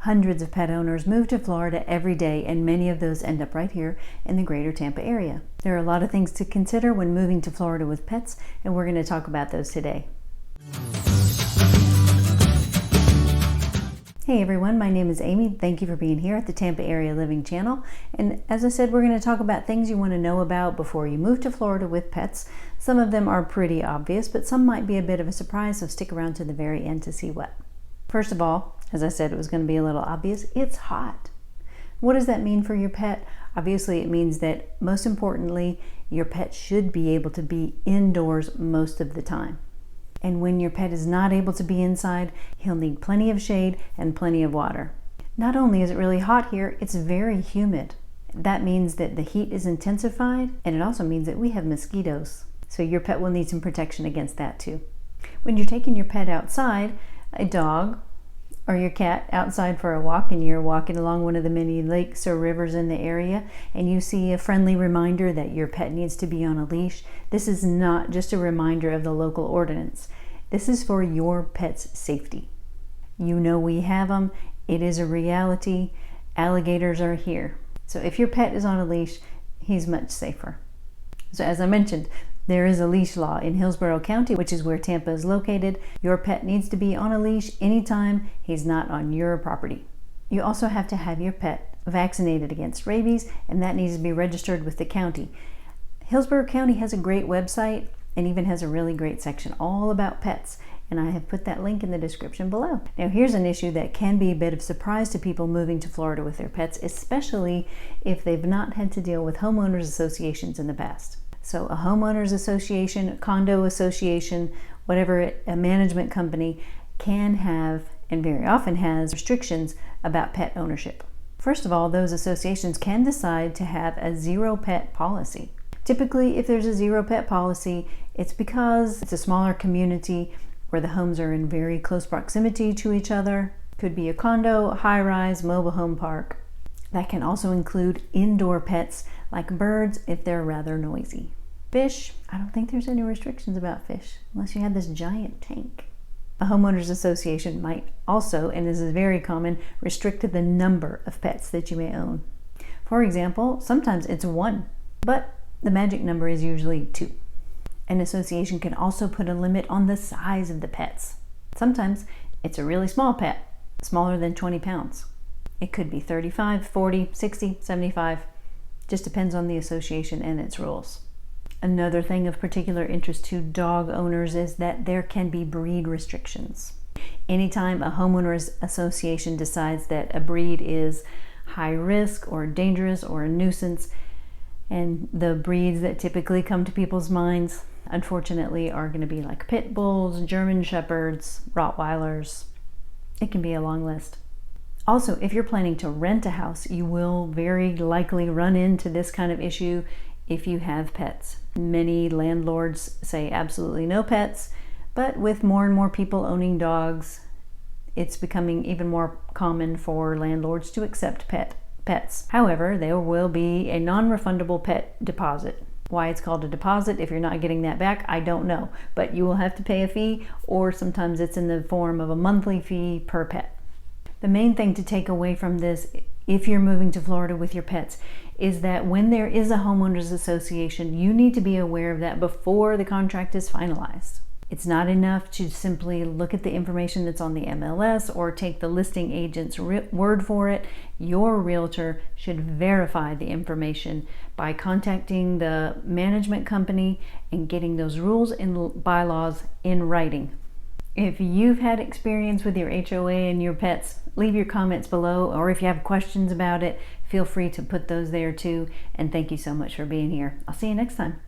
Hundreds of pet owners move to Florida every day, and many of those end up right here in the Greater Tampa area. There are a lot of things to consider when moving to Florida with pets, and we're going to talk about those today. Hey everyone, my name is Amy. Thank you for being here at the Tampa Area Living Channel. And as I said, we're going to talk about things you want to know about before you move to Florida with pets. Some of them are pretty obvious, but some might be a bit of a surprise, so stick around to the very end to see what. First of all, as I said, it was going to be a little obvious, it's hot. What does that mean for your pet? Obviously, it means that most importantly, your pet should be able to be indoors most of the time. And when your pet is not able to be inside, he'll need plenty of shade and plenty of water. Not only is it really hot here, it's very humid. That means that the heat is intensified, and it also means that we have mosquitoes. So your pet will need some protection against that too. When you're taking your pet outside, a dog or your cat outside for a walk, and you're walking along one of the many lakes or rivers in the area, and you see a friendly reminder that your pet needs to be on a leash, this is not just a reminder of the local ordinance. This is for your pet's safety. You know we have them. It is a reality. Alligators are here. So if your pet is on a leash, he's much safer. So as I mentioned, there is a leash law in Hillsborough County, which is where Tampa is located. Your pet needs to be on a leash anytime he's not on your property. You also have to have your pet vaccinated against rabies, and that needs to be registered with the county. Hillsborough County has a great website and even has a really great section all about pets, and I have put that link in the description below. Now here's an issue that can be a bit of surprise to people moving to Florida with their pets, especially if they've not had to deal with homeowners associations in the past. So a homeowners association, a condo association, whatever, a management company can have, and very often has, restrictions about pet ownership. First of all, those associations can decide to have a zero pet policy. Typically, if there's a zero pet policy, it's because it's a smaller community where the homes are in very close proximity to each other. Could be a condo, high-rise, mobile home park. That can also include indoor pets like birds if they're rather noisy. Fish, I don't think there's any restrictions about fish unless you have this giant tank. A homeowners association might also, and this is very common, restrict the number of pets that you may own. For example, sometimes it's 1, but the magic number is usually 2. An association can also put a limit on the size of the pets. Sometimes it's a really small pet, smaller than 20 pounds. It could be 35, 40, 60, 75, just depends on the association and its rules. Another thing of particular interest to dog owners is that there can be breed restrictions. Anytime a homeowners association decides that a breed is high risk or dangerous or a nuisance, and the breeds that typically come to people's minds, unfortunately, are going to be like pit bulls, German shepherds, Rottweilers. It can be a long list. Also, if you're planning to rent a house, you will very likely run into this kind of issue if you have pets. Many landlords say absolutely no pets, but with more and more people owning dogs, it's becoming even more common for landlords to accept pets. However, there will be a non-refundable pet deposit. Why it's called a deposit, if you're not getting that back, I don't know, but you will have to pay a fee, or sometimes it's in the form of a monthly fee per pet. The main thing to take away from this, if you're moving to Florida with your pets, is that when there is a homeowners association, you need to be aware of that before the contract is finalized. It's not enough to simply look at the information that's on the MLS or take the listing agent's word for it. Your realtor should verify the information by contacting the management company and getting those rules and bylaws in writing. If you've had experience with your HOA and your pets, leave your comments below, or if you have questions about it, feel free to put those there too. And thank you so much for being here. I'll see you next time.